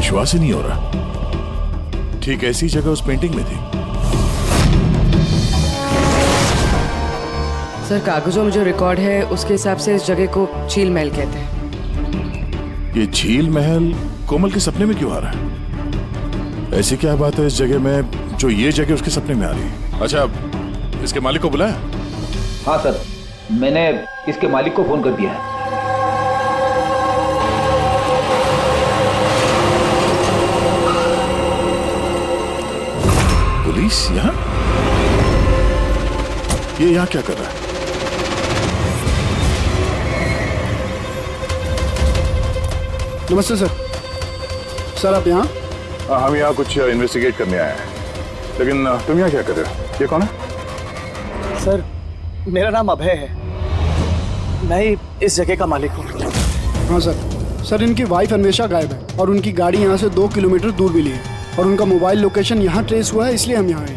विश्वास ही नहीं हो रहा। ठीक ऐसी जगह उस पेंटिंग में थी। सर, कागजों में जो रिकॉर्ड है उसके हिसाब से इस जगह को झील महल कहते हैं। ये झील महल कोमल के सपने में क्यों आ रहा है? ऐसी क्या बात है इस जगह में जो ये जगह उसके सपने में आ रही है? अच्छा, इसके मालिक को बुलाया? हाँ सर, मैंने इसके मालिक को फोन कर दिया है। पुलिस यहाँ? ये यहाँ क्या कर रहा है? नमस्ते सर। सर आप यहाँ? हम यहाँ कुछ इन्वेस्टिगेट करने आए हैं, लेकिन तुम यहाँ क्या कर रहे हो? ये कौन है? सर, मेरा नाम अभय है। मैं ही इस जगह का मालिक हूँ। हाँ सर। सर, इनकी वाइफ अन्वेषा गायब है और उनकी गाड़ी यहाँ से 2 किलोमीटर दूर मिली है और उनका मोबाइल लोकेशन यहाँ ट्रेस हुआ है, इसलिए हम यहाँ आए।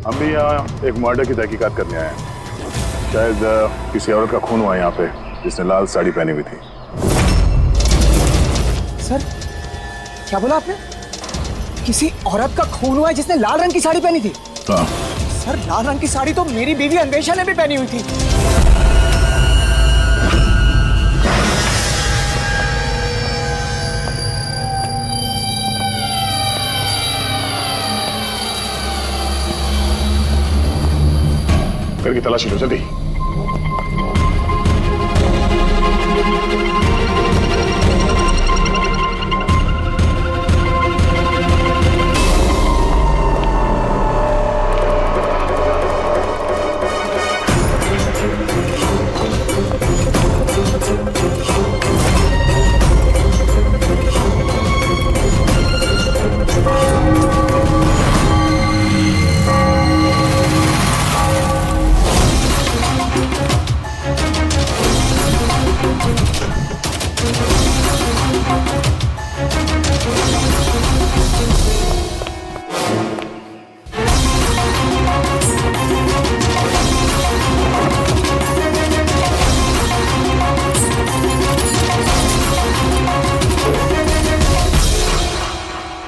हम भी यहाँ एक मर्डर की तहकीकात करने आए हैं। शायद किसी औरत का खून हुआ यहाँ पे जिसने लाल साड़ी पहनी हुई थी। सर, क्या बोला आपने? किसी औरत का खून हुआ है जिसने लाल रंग की साड़ी पहनी थी? हाँ। सर, लाल रंग की साड़ी तो मेरी बीवी अन्वेषा ने भी पहनी हुई थी। घर की तलाशी लो जल्दी।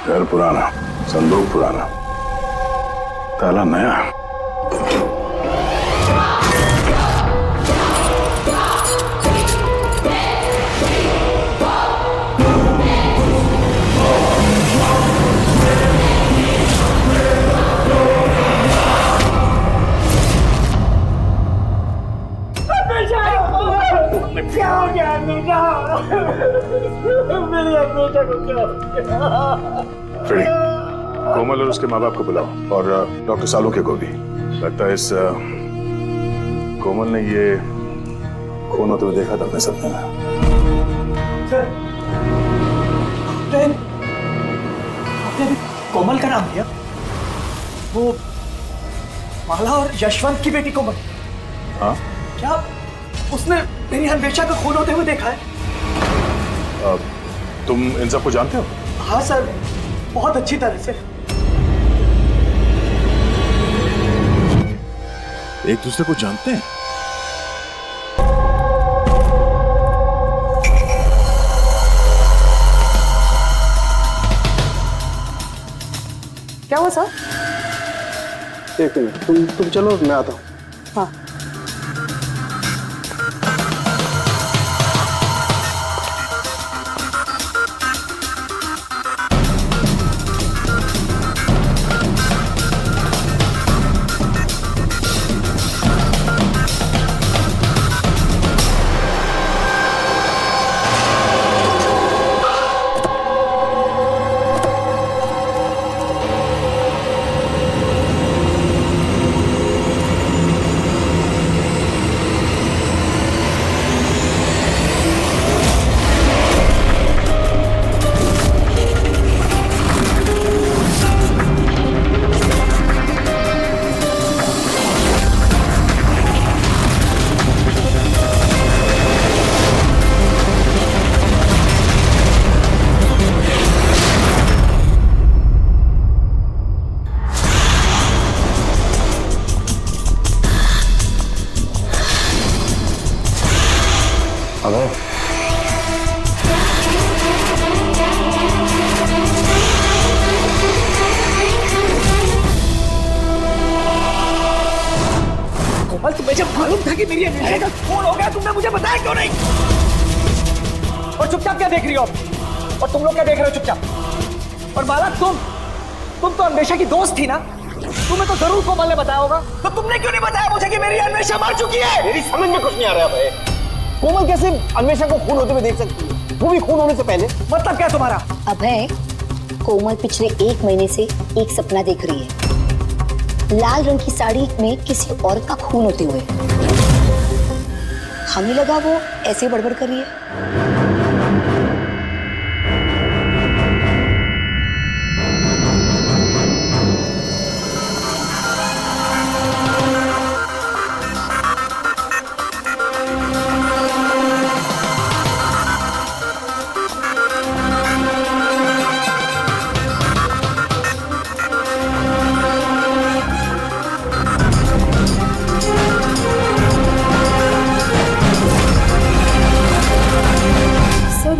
घर पुराना, संदूक पुराना, ताला नया। क्या हो गया अन्वेषा? मेरी अन्वेषा को क्या हो गया? फ्रेडी, कोमल और उसके माँ बाप को बुलाओ और डॉक्टर सालुके को भी। लगता है इस कोमल ने ये खून होते हुए देखा था अपने सपने में। सर, आपने अभी कोमल का नाम लिया? वो माला और यशवंत की बेटी कोमल? हाँ? क्या उसने मेरी अन्वेषा का खून होते हुए देखा है? तुम इन सबको जानते हो? हाँ सर, बहुत अच्छी तरह से। एक दूसरे को जानते हैं? क्या हुआ सर? एक मिनट, तुम चलो, मैं आता हूँ। हाँ। कि मेरी अन्वेषा का खून हो गया, तुमने मुझे बताया क्यों नहीं? और चुपचाप क्या देख रही हो? और तुम लोग क्या देख रहे हो चुपचाप? और माला, तुम तो अन्वेषा की दोस्त थी ना? तुम्हें तो जरूर कोमल ने बताया होगा, तो तुमने क्यों नहीं बताया मुझे कि मेरी अन्वेषा मर चुकी है? मेरी समझ में कुछ नहीं आ रहा है। कोमल कैसे अन्वेषा को खून होते हुए देख सकती है, वो भी खून होने से पहले? मतलब क्या तुम्हारा? अभय, कोमल पिछले 1 महीने से एक सपना देख रही है, लाल रंग की साड़ी में किसी औरत का खून होते हुए। हमें लगा वो ऐसे बड़बड़ कर रही है।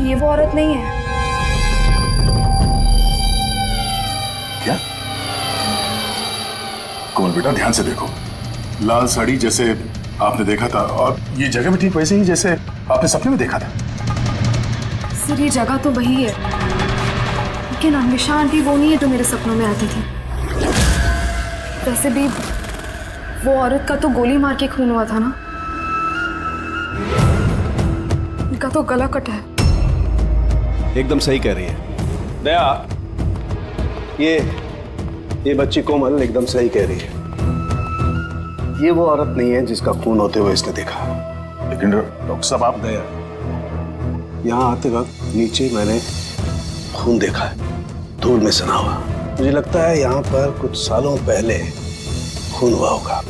ये वो औरत नहीं है। क्या? कोमल बेटा, ध्यान से देखो। लाल साड़ी जैसे आपने देखा था, और ये जगह भी ठीक वैसे ही जैसे आपने सपने में देखा था। सर, ये जगह तो वही है, लेकिन अन्वेषा आंटी वो नहीं है जो मेरे सपनों में आती थी। वैसे भी वो औरत का तो गोली मार के खून हुआ था ना, इनका तो गला कटा है। एकदम सही कह रही है दया, ये बच्ची कोमल एकदम सही कह रही है। ये वो औरत नहीं है जिसका खून होते हुए इसने देखा। लेकिन डॉक्टर साहब, आप दया, यहाँ आते वक्त नीचे मैंने खून देखा है, धूल में सना हुआ। मुझे लगता है यहाँ पर कुछ सालों पहले खून हुआ होगा।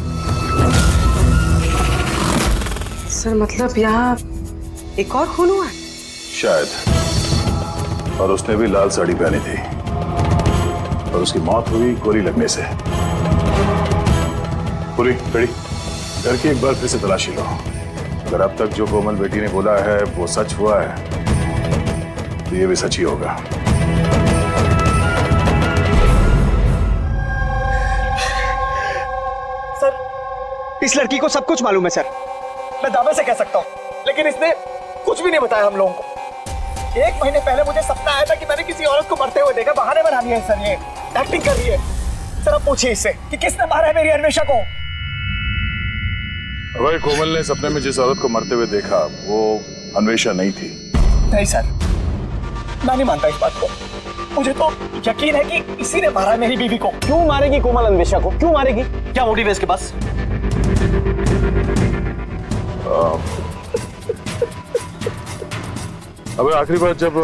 सर, मतलब यहाँ एक और खून हुआ है? शायद, और उसने भी लाल साड़ी पहनी थी, और उसकी मौत हुई गोली लगने से। पूरी खड़ी घर की एक बार फिर से तलाशी लो। अगर अब तक जो कोमल बेटी ने बोला है वो सच हुआ है, तो ये भी सच ही होगा। सर, इस लड़की को सब कुछ मालूम है सर, मैं दावे से कह सकता हूँ, लेकिन इसने कुछ भी नहीं बताया हम लोगों को। 1 महीने पहले मुझे सपना आया था कि मैंने किसी औरत को मरते हुए देखा। बहाने बना दिया है सर, ये एक्टिंग कर रही है। सर, अब पूछिए इससे कि किसने मारा है मेरी अन्वेषा को। भाई, कोमल ने सपने में जिस औरत को मरते हुए देखा वो अन्वेषा नहीं थी। नहीं सर, मैं नहीं मानता इस बात को। मुझे तो यकीन है कि इसी ने मारा है मेरी बीवी को। क्यों मारेगी कोमल अन्वेषा को? क्यों मारेगी? क्या मोटिव है इसके पास? अबे, आखिरी बार जब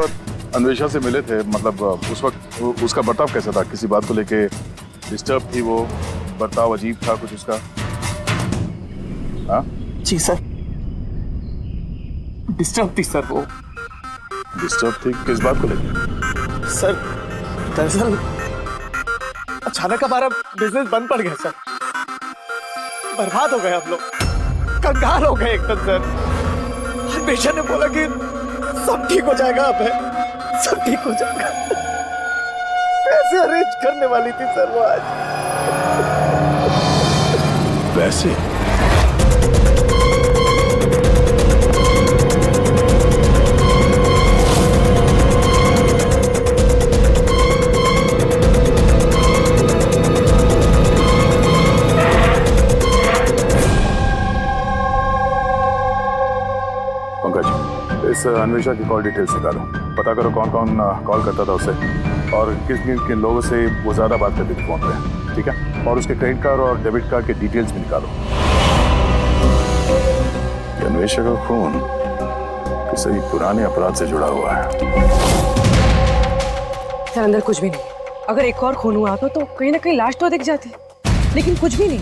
अन्वेषा से मिले थे, मतलब उस वक्त उसका बर्ताव कैसा था? किसी बात को लेके डिस्टर्ब थी वो? बर्ताव अजीब था कुछ उसका? हाँ जी सर, डिस्टर्ब थी सर वो। डिस्टर्ब थी किस बात को लेके? सर, दरअसल अचानक हमारा बिजनेस बंद पड़ गया सर। बर्बाद हो गए हम लोग, कंगाल हो गए एकदम सर। अन्वेषा ने बोला कि सब ठीक हो जाएगा, अब है सब ठीक हो जाएगा। पैसे अरेंज करने वाली थी सर वो आज। पैसे? इस अन्वेषा की कॉल डिटेल्स निकालो, पता करो कौन कौन कॉल करता था उसे, और किन किन लोगों से वो ज्यादा बात करती थी फोन पे, ठीक है? और उसके क्रेडिट कार्ड और डेबिट कार्ड के डिटेल्स भी निकालो। अन्वेषा का खून किसी पुराने अपराध से जुड़ा हुआ है। सर, अंदर कुछ भी नहीं। अगर एक और खून हुआ तो कहीं ना कहीं लाश तो दिख जाती, लेकिन कुछ भी नहीं।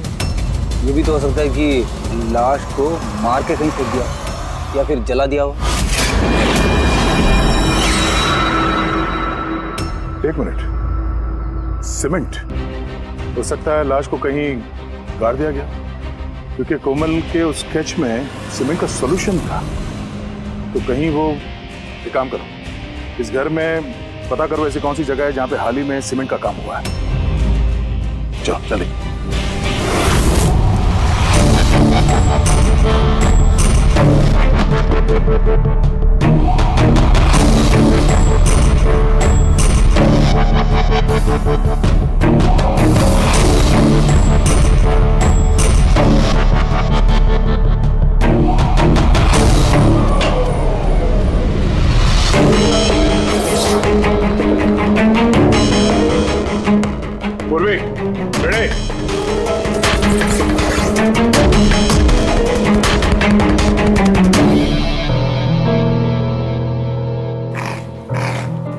ये भी तो हो सकता है कि लाश को मार के कहीं फेंक दिया या फिर जला दिया हो। एक मिनट, सीमेंट? हो सकता है लाश को कहीं गाड़ दिया गया, क्योंकि कोमल के उस स्केच में सीमेंट का सॉल्यूशन था। तो कहीं वो, एक काम करो, इस घर में पता करो ऐसी कौन सी जगह है जहां पे हाल ही में सीमेंट का काम हुआ है। चलो चलिए। पूर्वी, रेडी?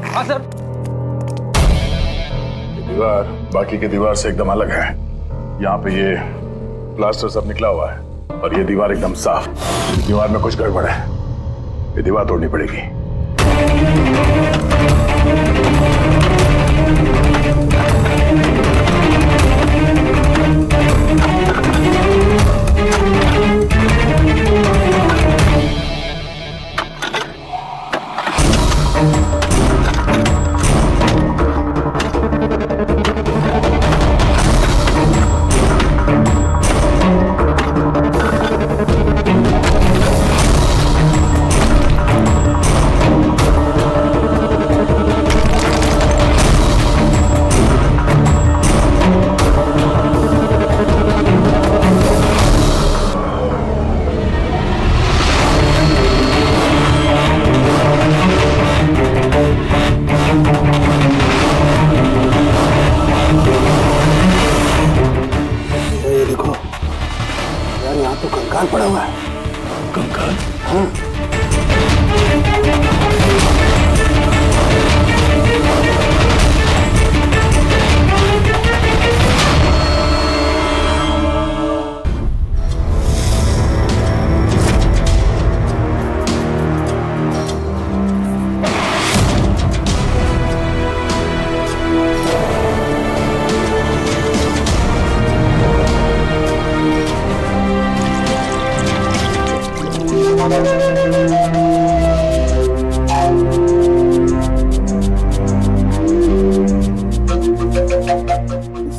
हाँ सर। दीवार बाकी की दीवार से एकदम अलग है। यहाँ पे ये प्लास्टर सब निकला हुआ है और ये दीवार एकदम साफ। दीवार में कुछ गड़बड़ है, ये दीवार तोड़नी पड़ेगी। ये देखो यार, यहाँ तो कंकाल पड़ा हुआ है। कंकाल? हाँ।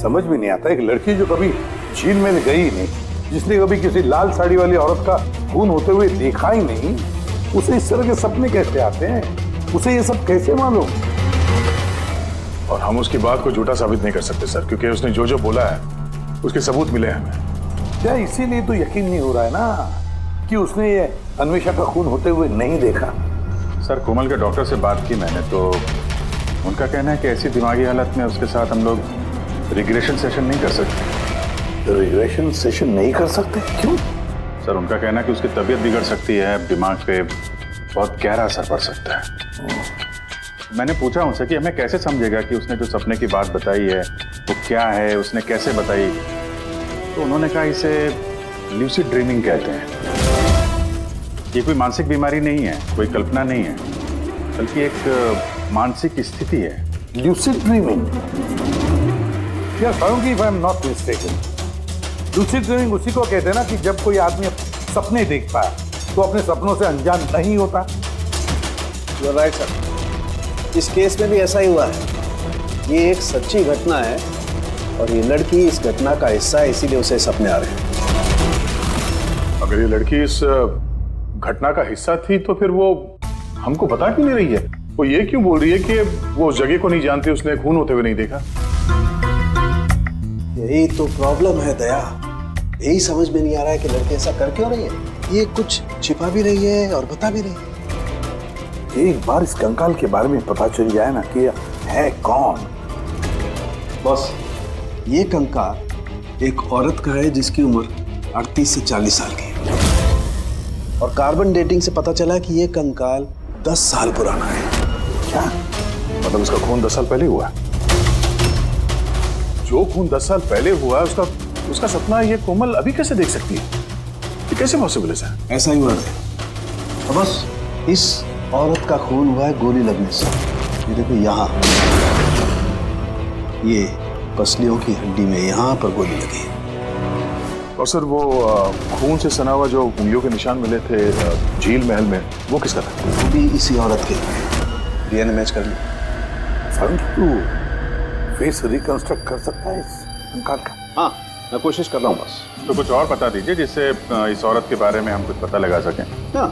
समझ में नहीं आता, एक लड़की जो कभी झील में गई ही नहीं, जिसने कभी किसी लाल साड़ी वाली औरत का खून होते हुए देखा ही नहीं, उसे इस तरह के सपने कैसे आते हैं? उसे ये सब कैसे मालूम? और हम उसकी बात को झूठा साबित नहीं कर सकते सर, क्योंकि उसने जो जो बोला है उसके सबूत मिले हैं हमें। क्या इसीलिए तो यकीन नहीं हो रहा है ना कि उसने ये अन्वेषा का खून होते हुए नहीं देखा? सर, कोमल के डॉक्टर से बात की मैंने, तो उनका कहना है कि ऐसी दिमागी हालत में उसके साथ हम लोग रिग्रेशन सेशन नहीं कर सकते। रिग्रेशन सेशन नहीं कर सकते? क्यों? सर, उनका कहना है कि उसकी तबीयत बिगड़ सकती है, दिमाग पे बहुत गहरा असर पड़ सकता है। मैंने पूछा उनसे कि हमें कैसे समझेगा कि उसने जो सपने की बात बताई है वो क्या है, उसने कैसे बताई, तो उन्होंने कहा इसे ल्यूसिड ड्रीमिंग कहते हैं। ये कोई मानसिक बीमारी नहीं है, कोई कल्पना नहीं है, बल्कि एक मानसिक स्थिति है। Lucid dreaming? या Sarangi, if I am not mistaken, lucid dreaming उसी को कहते हैं ना कि जब कोई आदमी सपने देखता है तो अपने सपनों से अनजान नहीं होता। यू आर राइट सर, इस केस में भी ऐसा ही हुआ है। ये एक सच्ची घटना है और ये लड़की इस घटना का हिस्सा है, इसीलिए उसे सपने आ रहे हैं। अगर ये लड़की इस घटना का हिस्सा थी तो फिर वो हमको बता क्यों नहीं रही है? वो ये क्यों बोल रही है कि वो उस जगह को नहीं जानती, उसने खून होते हुए नहीं देखा? यही तो प्रॉब्लम है दया, यही समझ में नहीं आ रहा है कि लड़की ऐसा कर क्यों रही है। ये कुछ छिपा भी रही है और बता भी रही है। एक बार इस कंकाल के बारे में पता चल जाए ना कि है कौन। बॉस, ये कंकाल एक औरत का है जिसकी उम्र 38 से 40 साल की है और कार्बन डेटिंग से पता चला कि ये कंकाल 10 साल पुराना है। क्या मतलब उसका खून 10 साल पहले हुआ है? जो खून 10 साल पहले हुआ है उसका सपना ये कोमल अभी कैसे देख सकती है? ये कैसे पॉसिबल है सर? ऐसा ही हुआ है। तो बस इस औरत का खून हुआ है गोली लगने से। ये देखो यहाँ, ये पसलियों की हड्डी में यहाँ पर गोली लगी। और सर वो खून से सना हुआ जो उंगलियों के निशान मिले थे झील महल में, वो किसका था? वो भी इसी औरत के। डीएनए मैच कर ली। तू फेस रिकंस्ट्रक्ट कर सकता है इस कंकाल का? हाँ, मैं कोशिश कर रहा हूँ बस। तो कुछ और बता दीजिए जिससे इस औरत के बारे में हम कुछ पता लगा सकें। हाँ,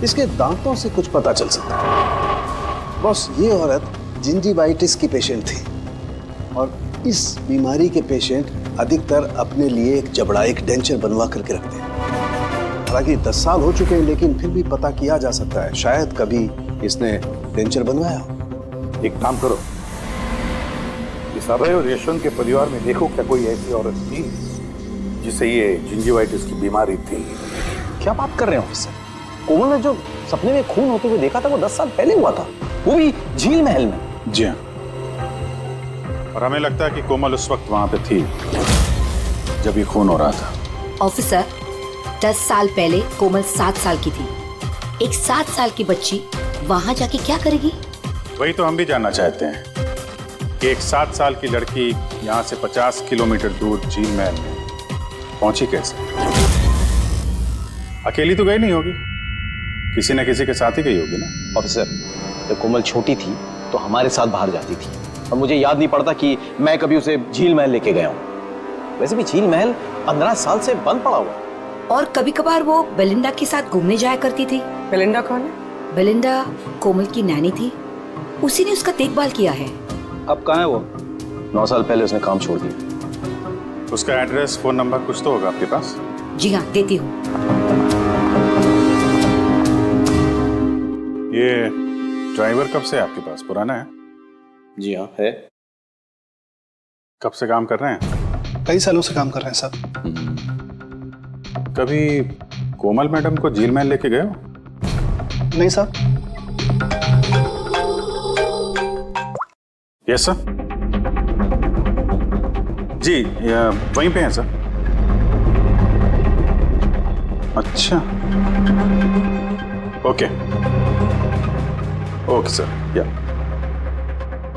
इसके दांतों से कुछ पता चल सकता है। बॉस, ये औरत जिंजीवाइटिस की पेशेंट थी और इस बीमारी के पेशेंट अधिकतर अपने लिए एक जबड़ा, एक डेंचर बनवा करके रखते हैं। हालांकि 10 साल हो चुके हैं, लेकिन फिर भी पता किया जा सकता है, शायद कभी इसने डेंचर बनवाया हो। एक काम करो, इस अभय और यशवंत के परिवार में देखो क्या कोई ऐसी औरत थी जिसे ये जिंजीवाइटिस की बीमारी थी। क्या बात कर रहे हो ऑफिसर? कोमल ने जो सपने में खून होते हुए देखा था वो 10 साल पहले हुआ था, वो भी झील महल में। जी हाँ, और हमें लगता है कि कोमल उस वक्त वहां पे थी जब ये खून हो रहा था। ऑफिसर, 10 साल पहले कोमल 7 साल की थी। एक 7 साल की बच्ची वहां जाके क्या करेगी? वही तो हम भी जानना चाहते हैं कि एक 7 साल की लड़की यहाँ से 50 किलोमीटर दूर झील महल में पहुंची कैसे? अकेली तो गई नहीं होगी, किसी न किसी के साथ ही गई होगी ना। ऑफिसर, जब कोमल छोटी थी तो हमारे साथ बाहर जाती थी और मुझे याद नहीं पड़ता कि मैं कभी उसे झील महल लेके गया हूँ। वैसे भी झील महल 15 साल से बंद पड़ा हुआ। और कभी कभार वो बेलिंडा के साथ घूमने जाया करती थी। बेलिंडा कौन है? बेलिंडा कोमल की नैनी थी, उसी ने उसका देखभाल किया है। अब कहाँ है वो? 9 साल पहले उसने काम छोड़ दिया। उसका एड्रेस, फोन नंबर कुछ तो होगा आपके पास? जी हाँ, देती हूँ। ये ड्राइवर कब से आपके पास? पुराना है? जी हाँ, है। कब से काम कर रहे हैं? कई सालों से काम कर रहे हैं साहब। कभी कोमल मैडम को झील महल लेके गए हो? नहीं साहब। Yes sir. जी, वहीं पे हैं सर। अच्छा, ओके ओके सर। या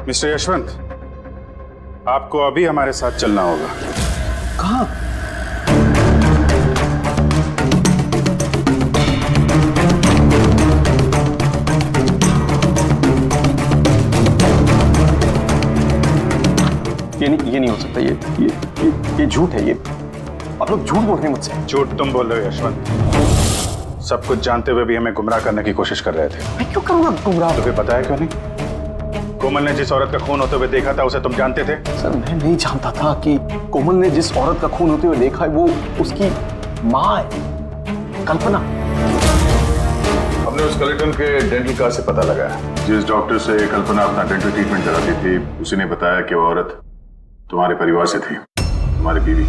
मिस्टर यशवंत, आपको अभी हमारे साथ चलना होगा। कहाँ? ये नहीं हो सकता। ये झूठ है। ये आप लोग झूठ बोल रहे हैं मुझसे। झूठ तुम बोल रहे हो यशवंत। सब कुछ जानते हुए भी हमें गुमराह करने की कोशिश कर रहे थे। मैं क्यों करूँगा गुमराह? तुम्हें पता है क्यों नहीं? कोमल ने जिस औरत का खून होते हुए देखा था उसे तुम जानते थे? सर, मैं नहीं जानता था कि कोमल ने जिस औरत का खून होते हुए देखा है वो उसकी माँ है, कल्पना। हमने उस कलेक्टर के डेंटल कार्ड से पता लगाया। जिस डॉक्टर से कल्पना अपना डेंटल ट्रीटमेंट कराती थी उसी ने बताया कि वो औरत तुम्हारे परिवार से थी, तुम्हारी बीवी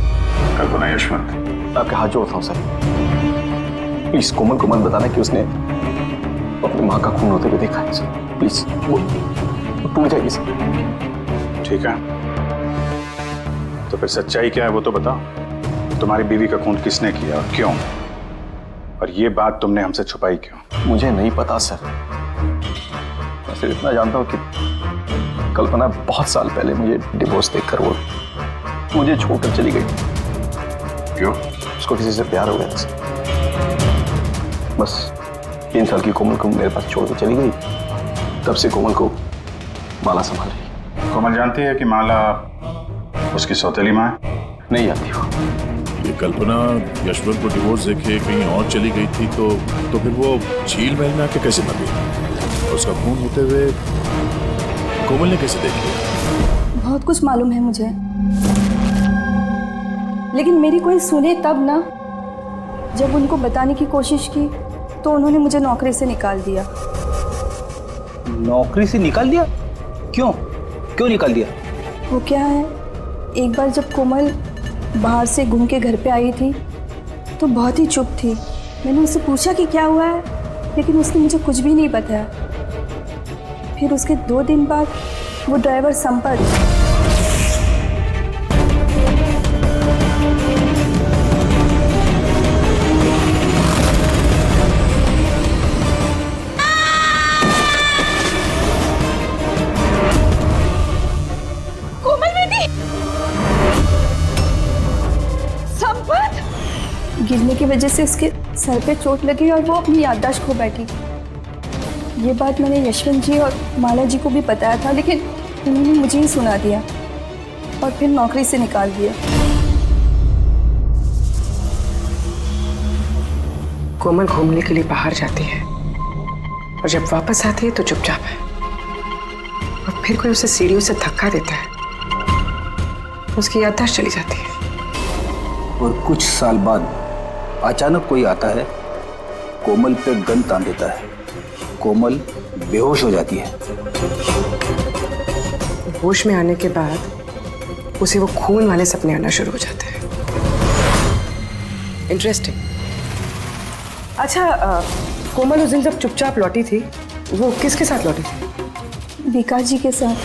कल्पना यशवंत। आपके हाथ जोड़ता हूँ सर, प्लीज कोमल को मत बताना कि उसने अपनी माँ का खून होते हुए देखा है सर। प्लीज, वो टूट जाएगी सर। ठीक है, तो फिर सच्चाई क्या है वो तो बताओ। तुम्हारी बीवी का खून किसने किया और क्यों? और ये बात तुमने हमसे छुपाई क्यों? मुझे नहीं पता सर। मैं सिर्फ इतना जानता हूँ कि कल्पना बहुत साल पहले मुझे डिवोर्स देकर वो मुझे छोड़कर चली गई। क्यों? उसको किसी से प्यार हो गया था सर। बस 3 साल की कोमल को मेरे पास छोड़ के चली गई। तब से कोमल को माला संभाल रही। कोमल जानती है कि माला उसकी सौतेली माँ है? नहीं जानती हो। ये कल्पना यशवंत को डिवोर्स देके कहीं और चली गई थी तो फिर वो झील महल में आके कैसे मर गई? और उसका खून होते हुए कोमल ने कैसे देख लिया? बहुत कुछ मालूम है मुझे, लेकिन मेरी कोई सुने तब ना। जब उनको बताने की कोशिश की तो उन्होंने मुझे नौकरी से निकाल दिया। नौकरी से निकाल दिया? क्यों? क्यों निकाल दिया? वो क्या है, एक बार जब कोमल बाहर से घूम के घर पे आई थी तो बहुत ही चुप थी। मैंने उससे पूछा कि क्या हुआ है, लेकिन उसने मुझे कुछ भी नहीं बताया। फिर उसके 2 दिन बाद वो ड्राइवर संपत गिरने की वजह से उसके सर पे चोट लगी और वो अपनी याददाश्त खो बैठी। ये बात मैंने यशवंत जी और माला जी को भी बताया था, लेकिन उन्होंने मुझे ही सुना दिया और फिर नौकरी से निकाल दिया। कोमल घूमने के लिए बाहर जाती है और जब वापस आती है तो चुपचाप है, और फिर कोई उसे सीढ़ियों से धक्का देता है, उसकी याददाश्त चली जाती है। और कुछ साल बाद अचानक कोई आता है, कोमल पे गन तान देता है, कोमल बेहोश हो जाती है। होश में आने के बाद उसे वो खून वाले सपने आना शुरू हो जाते हैं। इंटरेस्टिंग। अच्छा, कोमल उस दिन जब चुपचाप लौटी थी, वो किसके साथ लौटी थी? विकास जी के साथ।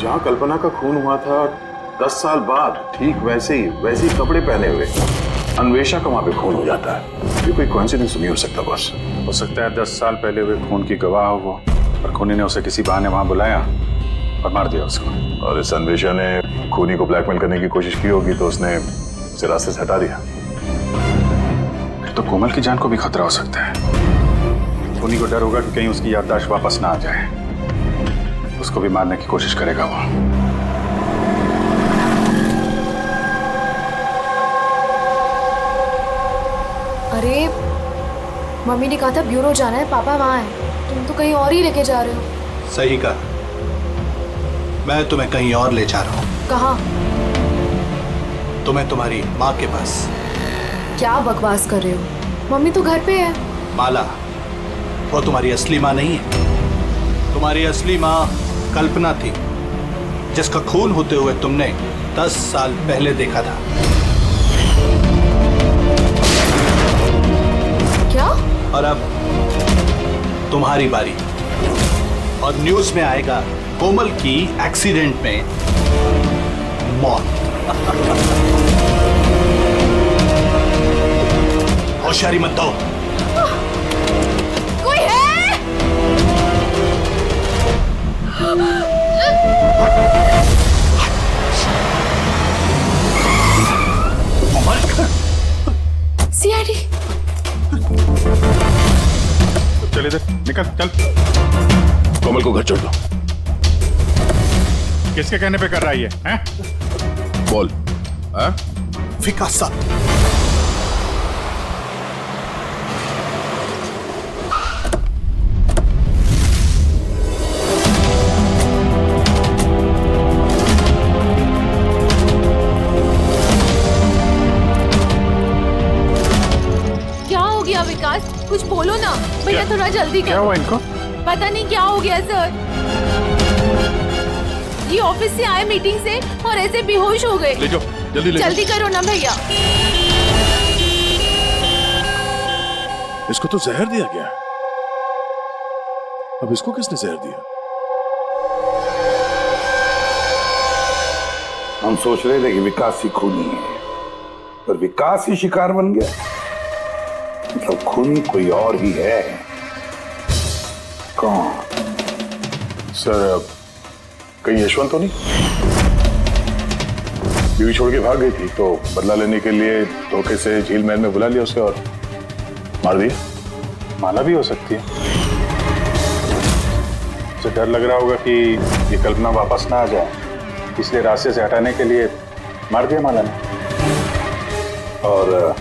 जहां कल्पना का खून हुआ था 10 साल बाद, ठीक वैसे ही कपड़े पहने हुए अन्वेषा का वहां पे खून हो जाता है। ये कोई कोइंसिडेंस नहीं हो सकता बॉस। हो सकता है 10 साल पहले हुए खून की गवाह हो वो, और खूनी ने उसे किसी बहाने वहां बुलाया और मार दिया उसको। और इस अन्वेषा ने खूनी को ब्लैकमेल करने की कोशिश की होगी, तो उसने उसे रास्ते से हटा दिया। फिर तो कोमल की जान को भी खतरा हो सकता है। खूनी को डर होगा कि कहीं उसकी याददाश्त वापस ना आ जाए, उसको भी मारने की कोशिश करेगा वो। अरे मम्मी ने कहा था ब्यूरो जाना है, पापा वहाँ है, तुम तो कहीं और ही लेके जा रहे हो। सही कहा, मैं तुम्हें कहीं और ले जा रहा हूँ। कहाँ? तुम्हें तुम्हारी माँ के पास। क्या बकवास कर रहे हो? मम्मी तो घर पे है। माला, वो तुम्हारी असली माँ नहीं है। तुम्हारी असली माँ कल्पना थी, जिसका खून होते हुए तुमने 10 साल पहले देखा था। क्या? और अब तुम्हारी बारी, और न्यूज़ में आएगा कोमल की एक्सीडेंट में मौत। होशियारी मत दो। कोई है? सीआईडी। चल इधर निकल, चल। कोमल को घर छोड़ दो। किसके कहने पे कर रहा है ये? हैं? बोल। हाँ? विकास साहब, क्या हो गया विकास? कुछ बोलो ना भैया, थोड़ा जल्दी क्या करो। हुआ इनको? पता नहीं क्या हो गया सर, ये ऑफिस से आए मीटिंग से और ऐसे बेहोश हो गए। ले जाओ, जल्दी ले जाओ। जल्दी करो ना भैया। इसको तो जहर दिया गया। अब इसको किसने जहर दिया? हम सोच रहे थे कि विकास ही खूनी है, पर विकास ही शिकार बन गया। मतलब खूनी कोई और ही है। कौन? सर, कहीं यशवंत तो नहीं? बीवी छोड़ के भाग गई थी, तो बदला लेने के लिए धोखे से झील महल में बुला लिया उसे और मार दिया। माला भी हो सकती है। उसे डर लग रहा होगा कि ये कल्पना वापस ना आ जाए, इसलिए रास्ते से हटाने के लिए मार दिया माला ने। और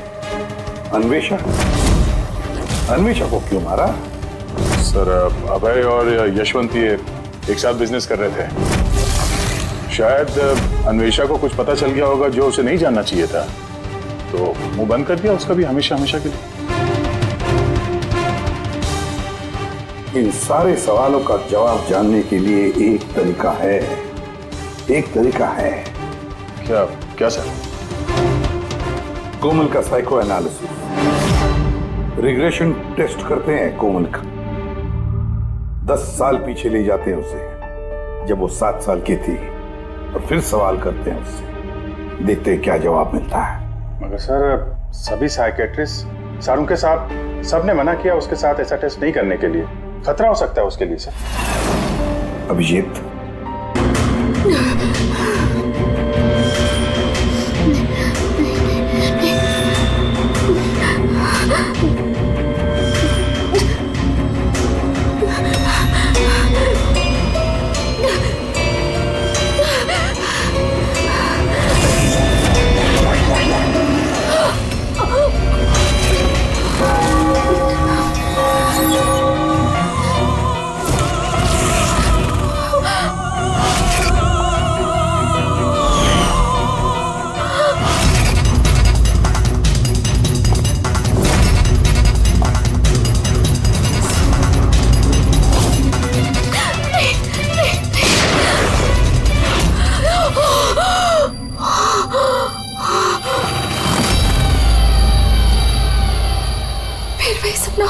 अन्वेषा? अन्वेषा को क्यों मारा? सर, अभय और यशवंत ये एक साथ बिजनेस कर रहे थे। शायद अन्वेषा को कुछ पता चल गया होगा जो उसे नहीं जानना चाहिए था, तो मुंह बंद कर दिया उसका भी हमेशा हमेशा के लिए। इन सारे सवालों का जवाब जानने के लिए एक तरीका है। एक तरीका है। क्या क्या सर? कोमल का साइको एनालिसिस। रिग्रेशन टेस्ट करते हैं कोमल का। 10 साल पीछे ले जाते हैं उसे, जब वो 7 साल की थी, और फिर सवाल करते हैं उससे। देखते हैं क्या जवाब मिलता है। मगर सर, सभी साइकेट्रिस्ट सर उनके साथ सबने मना किया उसके साथ ऐसा टेस्ट नहीं करने के लिए। खतरा हो सकता है उसके लिए सर। अभिजीत, वही सपना।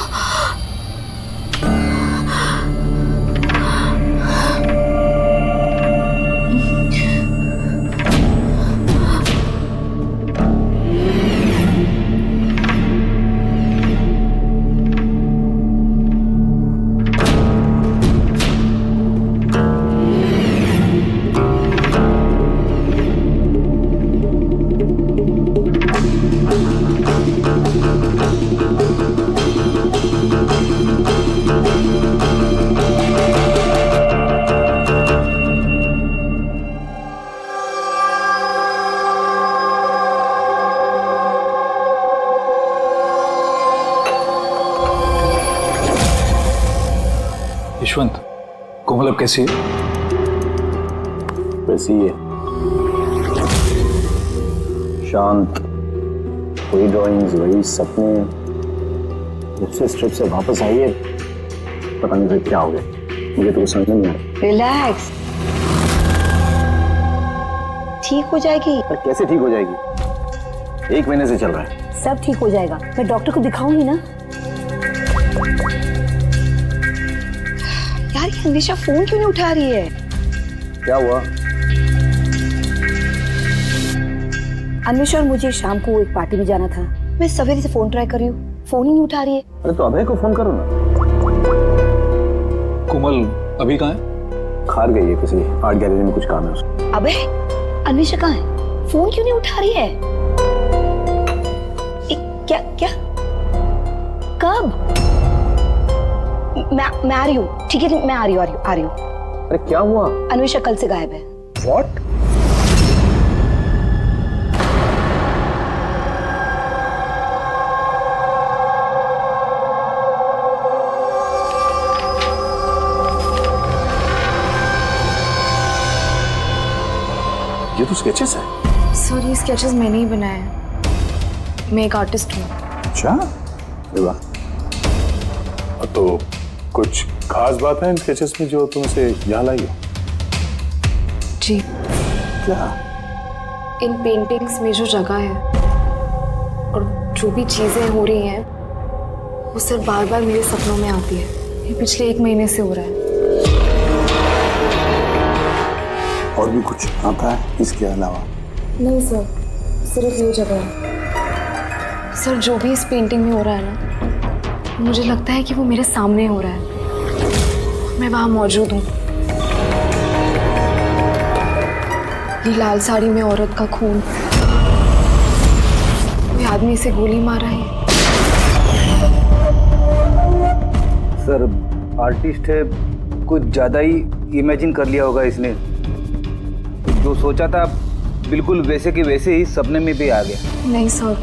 यशवंत, कोमल अब कैसी है? वैसी ही है, शांत, वही ड्राइंग्स, वही सपने। जब से ट्रिप से वापस आई है, पता नहीं फिर क्या हो गया, मुझे तो कुछ समझ नहीं आ रहा। रिलैक्स, ठीक हो जाएगी। पर कैसे ठीक हो जाएगी? 1 महीने से चल रहा है। सब ठीक हो जाएगा, मैं डॉक्टर को दिखाऊंगी ना। यार ये हमेशा फोन क्यों नहीं उठा रही है? क्या हुआ? अनिशा और मुझे शाम को एक पार्टी में जाना था। मैं सवेरे से फोन ट्राई कर रही हूँ, फोन ही नहीं उठा रही है। अरे तो अभय को फोन करो ना। कोमल अभी कहाँ है? खार गई है, किसी आर्ट गैलरी में कुछ काम है उसको। अबे अनिशा कहाँ है? फोन क्यों नहीं उठा रही है? क्या क्या कब? मैं आ रही हूँ, ठीक है मैं आ रही हूँ। अरे क्या हुआ? अनुषा कल से गायब है। What? ये तो स्केचेस है। सर ये स्केचेस मैंने ही बनाए हैं, मैं एक आर्टिस्ट हूँ। अच्छा, अरे वाह। तो कुछ खास बात है इन स्केचेस में जो तुम इसे यहाँ लाई हो? जी, क्या? इन पेंटिंग्स में जो जगह है और जो भी चीजें हो रही हैं वो सर बार बार मेरे सपनों में आती है। ये पिछले 1 महीने से हो रहा है। और भी कुछ आता है इसके अलावा? नहीं सर, सिर्फ ये जगह है। सर जो भी इस पेंटिंग में हो रहा है ना, मुझे लगता है कि वो मेरे सामने हो रहा है, मैं वहां मौजूद हूँ। ये लाल साड़ी में औरत का खून, कोई आदमी इसे गोली मार रहा है। सर आर्टिस्ट है, कुछ ज्यादा ही इमेजिन कर लिया होगा इसने। जो सोचा था बिल्कुल वैसे के वैसे ही सपने में भी आ गया। नहीं सर,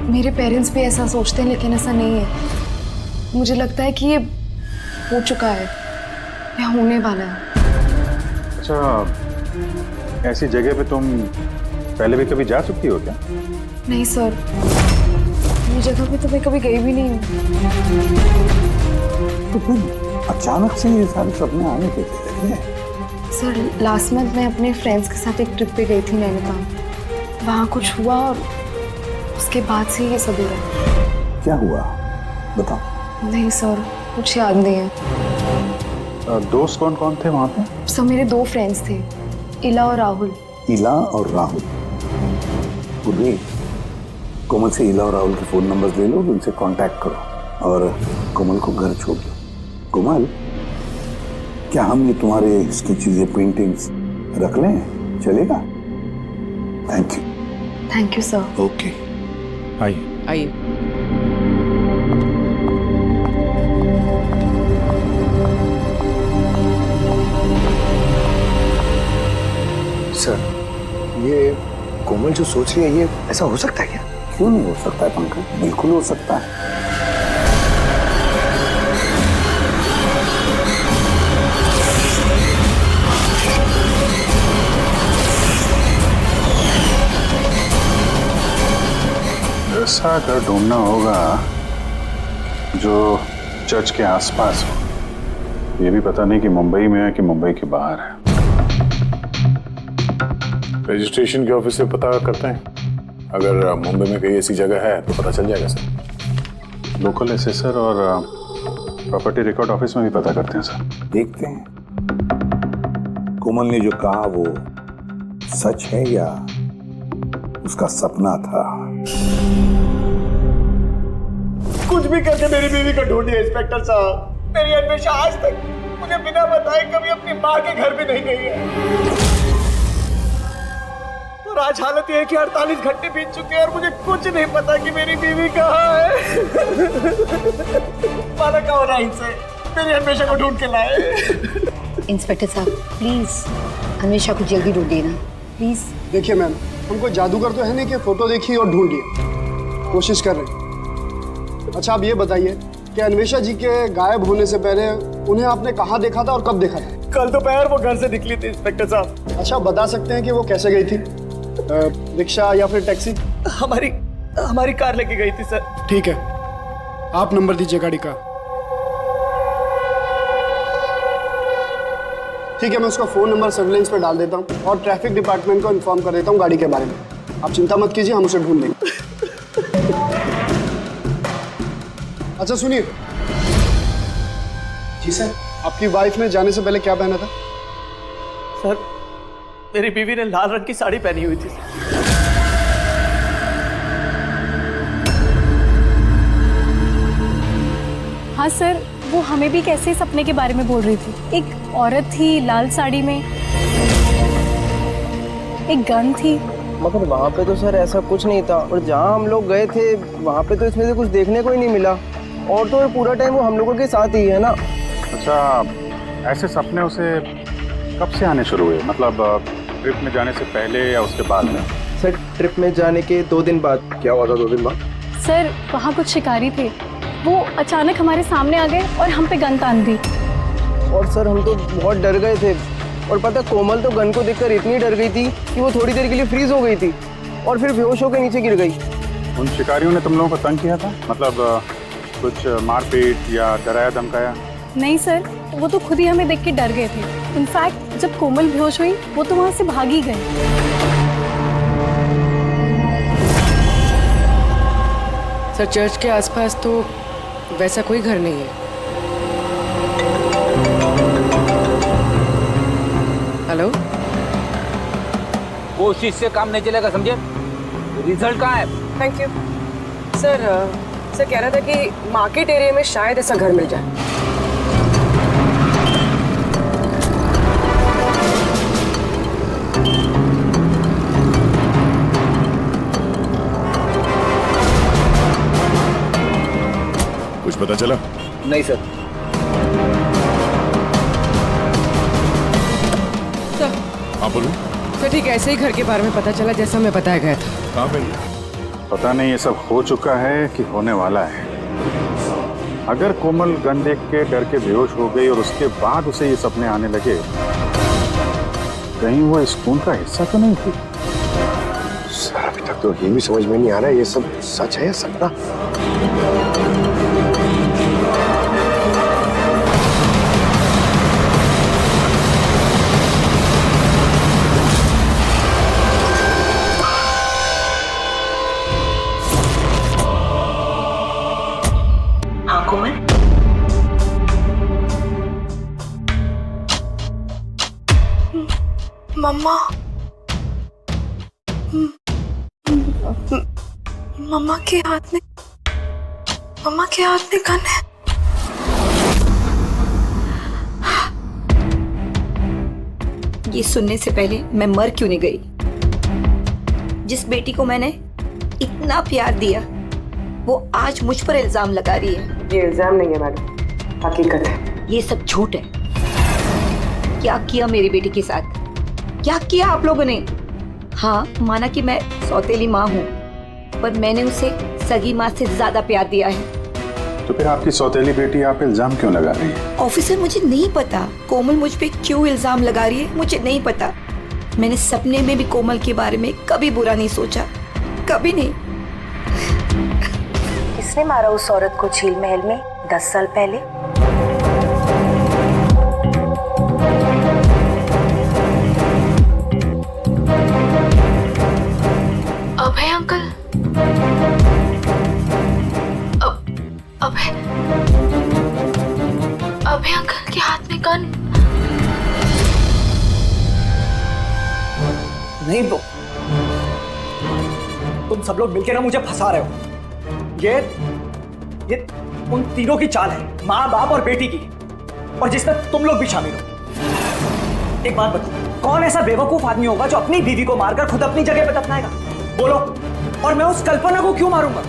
मेरे पेरेंट्स भी ऐसा सोचते हैं लेकिन ऐसा नहीं है। मुझे लगता है कि ये हो चुका है या होने वाला है। अच्छा, ऐसी जगह पे तुम पहले भी कभी जा चुकी हो क्या? नहीं सर, ये जगह पे तो मैं कभी गई भी नहीं हूँ। तो फिर अचानक से ये सारे सपने आने कैसे लगे? सर लास्ट मंथ मैं अपने फ्रेंड्स के साथ एक ट्रिप पे गई थी नैनीताल। वहाँ कुछ हुआ और उसके बाद से ये सब हो रहा है। क्या हुआ बताओ। नहीं सर, कुछ याद नहीं है। दोस्त कौन कौन थे वहाँ पे? सब मेरे 2 फ्रेंड्स थे, इला और राहुल। इला और राहुल? पूर्वी, कोमल से इला और राहुल के फोन नंबर्स ले लो, उनसे कांटेक्ट करो और कोमल को घर छोड़ दो। कोमल, क्या हम ये तुम्हारे इसकी चीजें पेंटिंग्स रख लें? चलेगा? Thank you. Thank you sir. Okay, आइए। आइए। सर, ये कोमल जो सोच रही है, ये ऐसा हो सकता है क्या? क्यों नहीं हो सकता है पंकज, बिल्कुल हो सकता है। ऐसा घर ढूंढना होगा जो चर्च के आसपास हो। ये भी पता नहीं कि मुंबई में है कि मुंबई के बाहर है। रजिस्ट्रेशन के ऑफिस से पता करते हैं, अगर मुंबई में कहीं ऐसी जगह है तो पता चल जाएगा सर। लोकल एसेसर और प्रॉपर्टी रिकॉर्ड ऑफिस में भी पता करते हैं सर। देखते हैं कोमल ने जो कहा वो सच है या उसका सपना था। कुछ भी करके मेरी बीवी को ढूंढिए इंस्पेक्टर साहब। मेरी अन्वेषा आज तक मुझे बिना बताए कभी अपनी माँ के घर भी नहीं गई है। और आज हालत यह है कि 48 घंटे बीत चुके हैं और मुझे कुछ नहीं पता कि मेरी बीवी कहाँ है। माना का होना इनसे मेरी अन्वेषा को ढूंढ के लाए। इंस्पेक्टर साहब प्लीज अन्वेषा को जल्दी ढूंढिए ना प्लीज। देखिए मैम, हमको जादूगर तो है नहीं कि फोटो देखी और ढूंढ लिया, कोशिश कर रहे हैं। अच्छा आप ये बताइए कि अन्वेषा जी के गायब होने से पहले उन्हें आपने कहाँ देखा था और कब देखा था? कल दोपहर वो घर से निकली थी इंस्पेक्टर साहब। अच्छा बता सकते हैं कि वो कैसे गई थी, रिक्शा या फिर टैक्सी? हमारी कार लेके गई थी सर। ठीक है, आप नंबर दीजिए गाड़ी का। ठीक है, मैं उसका फोन नंबर सर्विलेंस पे डाल देता हूँ और ट्रैफिक डिपार्टमेंट को इन्फॉर्म कर देता हूँ गाड़ी के बारे में। आप चिंता मत कीजिए, हम उसे ढूंढ लेंगे। अच्छा सुनिए। जी सर। आपकी वाइफ ने जाने से पहले क्या पहना था? सर मेरी बीवी ने लाल रंग की साड़ी पहनी हुई थी। हाँ सर, वो हमें भी कैसे सपने के बारे में बोल रही थी। एक औरत थी लाल साड़ी में, एक गन थी। मगर वहाँ पे तो सर ऐसा कुछ नहीं था और जहाँ हम लोग गए थे वहाँ पे तो इसमें से कुछ देखने को ही नहीं मिला। और तो पूरा टाइम वो हम लोगों के साथ ही है ना। अच्छा, ऐसे सपने उसे कब से आने शुरू हुए? मतलब ट्रिप में जाने से पहले या उसके बाद में? सर ट्रिप में जाने के 2 दिन बाद। क्या हुआ था 2 दिन बाद? सर वहाँ कुछ शिकारी थे, वो अचानक हमारे सामने आ गए और हम पे गन तान दी। और सर हम तो बहुत डर गए थे। और पता कोमल तो गन को देखकर इतनी डर गई थी कि वो थोड़ी देर के लिए फ्रीज हो गई थी और फिर बेहोश होकर नीचे गिर गई। उन शिकारियों ने तुम लोगों को तंग किया था? मतलब कुछ मारपीट या डराया धमकाया? नहीं सर, वो तो खुद ही हमें देख के डर गए थे। इनफैक्ट जब कोमल बेहोश हुई वो तो वहाँ से भागी गई। सर चर्च के आसपास तो वैसा कोई घर नहीं है। हेलो, कोशिश से काम नहीं चलेगा, समझे? रिजल्ट कहाँ है? Thank you sir. सर कह रहा था कि मार्केट एरिया में शायद ऐसा घर मिल जाए। कुछ पता चला? नहीं सर। सर हाँ बोलो। सर ठीक ऐसे ही घर के बारे में पता चला जैसा हमें बताया गया था। कहाँ पे? पता नहीं ये सब हो चुका है कि होने वाला है। अगर कोमल गन देख के डर के बेहोश हो गई और उसके बाद उसे ये सपने आने लगे, कहीं वो इस खून का हिस्सा तो नहीं थी? सर अभी तक तो ये भी समझ में नहीं आ रहा है ये सब सच है या सपना। हाँ कोमल, मम्मा, मम्मा के हाथ में गन है। ये सुनने से पहले मैं मर क्यों नहीं गई? जिस बेटी को मैंने इतना प्यार दिया वो आज मुझ पर इल्जाम लगा रही है। ये इल्जाम नहीं है मैडम, हकीकत है। ये सब झूठ है। क्या किया मेरी बेटी के साथ? क्या किया आप लोगों ने? हाँ माना कि मैं सौतेली माँ हूँ, पर मैंने उसे सगी माँ से ज्यादा प्यार दिया है। तो फिर आपकी सौतेली बेटी आप इल्जाम क्यों लगा रही है? ऑफिसर मुझे नहीं पता कोमल मुझ पे क्यों इल्जाम लगा रही है, मुझे नहीं पता। मैंने सपने में भी कोमल के बारे में कभी बुरा नहीं सोचा, कभी नहीं। किसने मारा उस औरत को झील महल में 10 साल पहले? अभय अंकल, अभय अंकल के हाथ में गन। नहीं तो तुम सब लोग मिलकर ना मुझे फंसा रहे हो। ये उन तीनों की चाल है, माँ बाप और बेटी की, और जिसमें तुम लोग भी शामिल हो। एक बात बताओ, कौन ऐसा बेवकूफ आदमी होगा जो अपनी बीवी को मारकर खुद अपनी जगह पर दफनाएगा? बोलो। और मैं उस कल्पना को क्यों मारूंगा?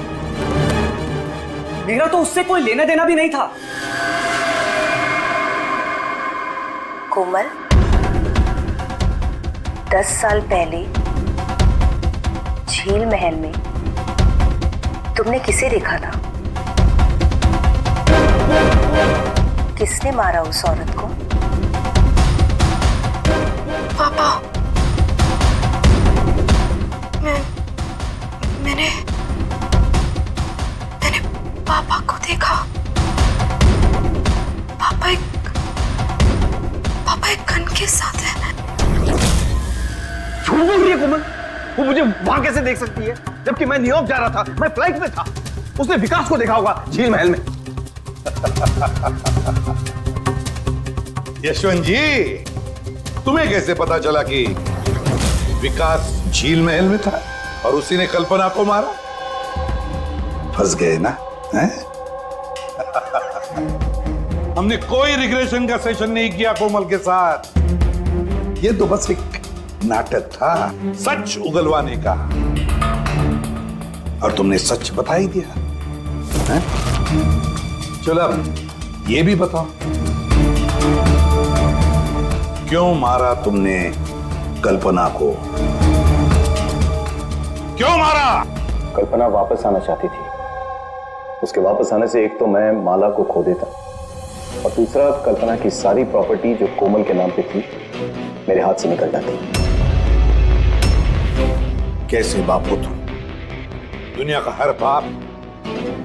मेरा तो उससे कोई लेना देना भी नहीं था। कोमल, 10 साल पहले झील महल में तुमने किसे देखा था? किसने मारा उस औरत को? पापा, मैंने पापा को देखा। पापा एक गन के साथ है। झूठ बोल रही है कोमल। वो मुझे वहां कैसे देख सकती है जबकि मैं न्यूयॉर्क जा रहा था, मैं फ्लाइट में था। उसने विकास को देखा होगा झील महल में। यशवंत जी, तुम्हें कैसे पता चला कि विकास झील महल में था और उसी ने कल्पना को मारा? फंस गए ना? हैं? हमने कोई रिग्रेशन का सेशन नहीं किया कोमल के साथ। ये तो बस एक नाटक था सच उगलवाने का, और तुमने सच बता ही दिया। हैं? चलो अब ये भी बताओ, क्यों मारा तुमने कल्पना को? क्यों मारा? कल्पना वापस आना चाहती थी। उसके वापस आने से एक तो मैं माला को खो देता, और दूसरा कल्पना की सारी प्रॉपर्टी जो कोमल के नाम पे थी मेरे हाथ से निकल जाती। कैसे बाप हो तुम? दुनिया का हर बाप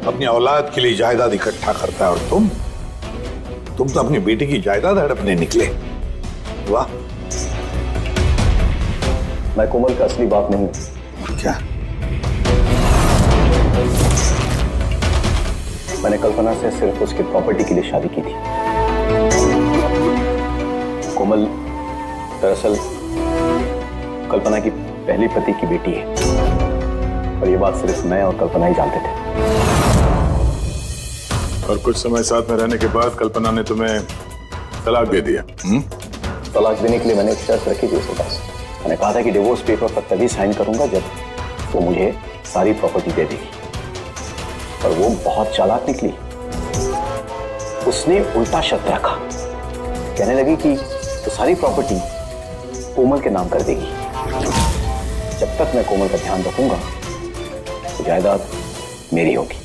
अपनी औलाद के लिए जायदाद इकट्ठा करता है, और तुम तो अपनी बेटी की जायदाद हड़पने निकले। वाह! मैं कोमल का असली बाप नहीं हूं। क्या? मैंने कल्पना से सिर्फ उसकी प्रॉपर्टी के लिए शादी की थी। कोमल दरअसल कल्पना की पहली पति की बेटी है, और ये बात सिर्फ मैं और कल्पना ही जानते थे। और कुछ समय साथ में रहने के बाद कल्पना ने तुम्हें तलाक दे दिया। तलाक देने के लिए मैंने एक शर्त रखी थी उसके पास। मैंने कहा था कि डिवोर्स पेपर पर तभी साइन करूंगा जब वो मुझे सारी प्रॉपर्टी दे देगी। पर वो बहुत चालाक निकली। उसने उल्टा शर्त रखा, कहने लगी कि तो सारी प्रॉपर्टी कोमल के नाम कर देगी। जब तक मैं कोमल का ध्यान रखूंगा तो जायदाद मेरी होगी।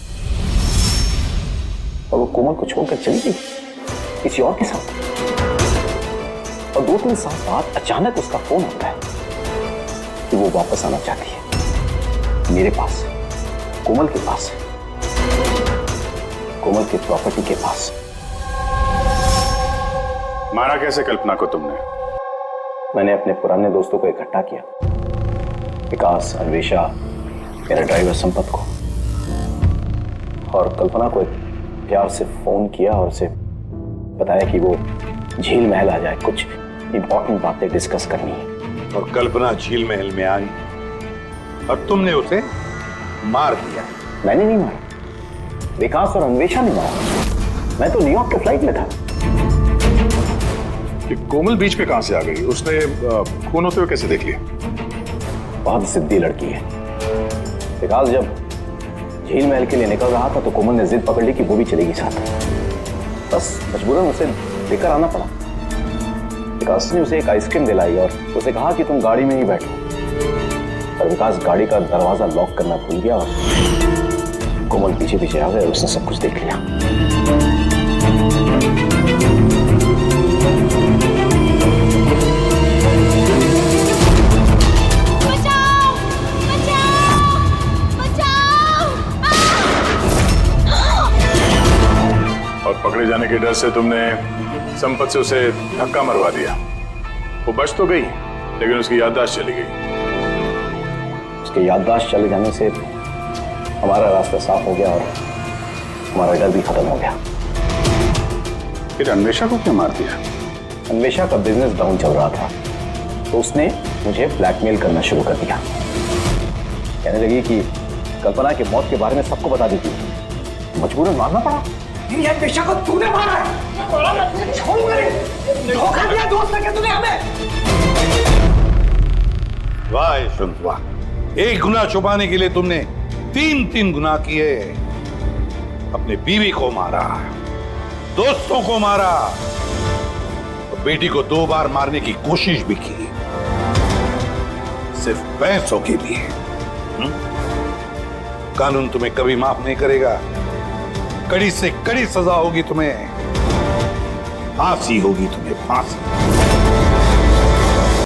और वो कोमल को छोड़कर चली गई किसी और के साथ। और 2-3 साल बाद अचानक उसका फोन आता है कि वो वापस आना चाहती है मेरे पास, कोमल के पास, कोमल की प्रॉपर्टी के पास। मारा कैसे कल्पना को तुमने? मैंने अपने पुराने दोस्तों को इकट्ठा किया, विकास, अन्वेषा, मेरा ड्राइवर संपत को, और कल्पना को प्यार से फोन किया और उसे बताया कि वो झील महल आ जाए, कुछ इंपॉर्टेंट बातें डिस्कस करनी है। और कल्पना झील महल में आई और तुमने उसे मार दिया? मैंने नहीं मारा, विकास और अन्वेषा ने मारा। मैं तो न्यूयॉर्क के फ्लाइट में था। कोमल बीच पे कहां से आ गई? उसने खून होते हुए कैसे देख लिया? बहुत जिद्दी लड़की है। विकास जब झील महल के लिए निकल रहा था तो कोमल ने जिद पकड़ ली कि वो भी चलेगी साथ। बस मजबूरन उसे लेकर आना पड़ा। विकास ने उसे एक आइसक्रीम दिलाई और उसे कहा कि तुम गाड़ी में ही बैठो। पर विकास गाड़ी का दरवाजा लॉक करना भूल गया और कोमल पीछे पीछे आ गए और उसने सब कुछ देख लिया। और पकड़े जाने के डर से तुमने संपत से उसे धक्का मरवा दिया। वो बच तो गई लेकिन उसकी याददाश्त चली गई। उसकी याददाश्त चले जाने से हमारा रास्ता साफ हो गया और हमारा डर भी खत्म हो गया। फिर अन्वेषा को क्यों मार दिया? अन्वेषा का बिजनेस डाउन चल रहा था तो उसने मुझे ब्लैकमेल करना शुरू कर दिया। कहने लगी कि कल्पना की मौत के बारे में सबको बता दी थी। मजबूरन मारना पड़ा। अन्वेषा को तूने मारा है। छोड़ूंगा नहीं। धोखा दिया दोस्त ने तूने हमें। वाह यशवंत वाह, एक गुनाह छुपाने के लिए तुमने 3 गुनाह किए। अपने बीवी को मारा, दोस्तों को मारा, और बेटी को 2 बार मारने की कोशिश भी की, सिर्फ पैसों के लिए। कानून तुम्हें कभी माफ नहीं करेगा। कड़ी से कड़ी सजा होगी तुम्हें, फांसी होगी तुम्हें, फांसी।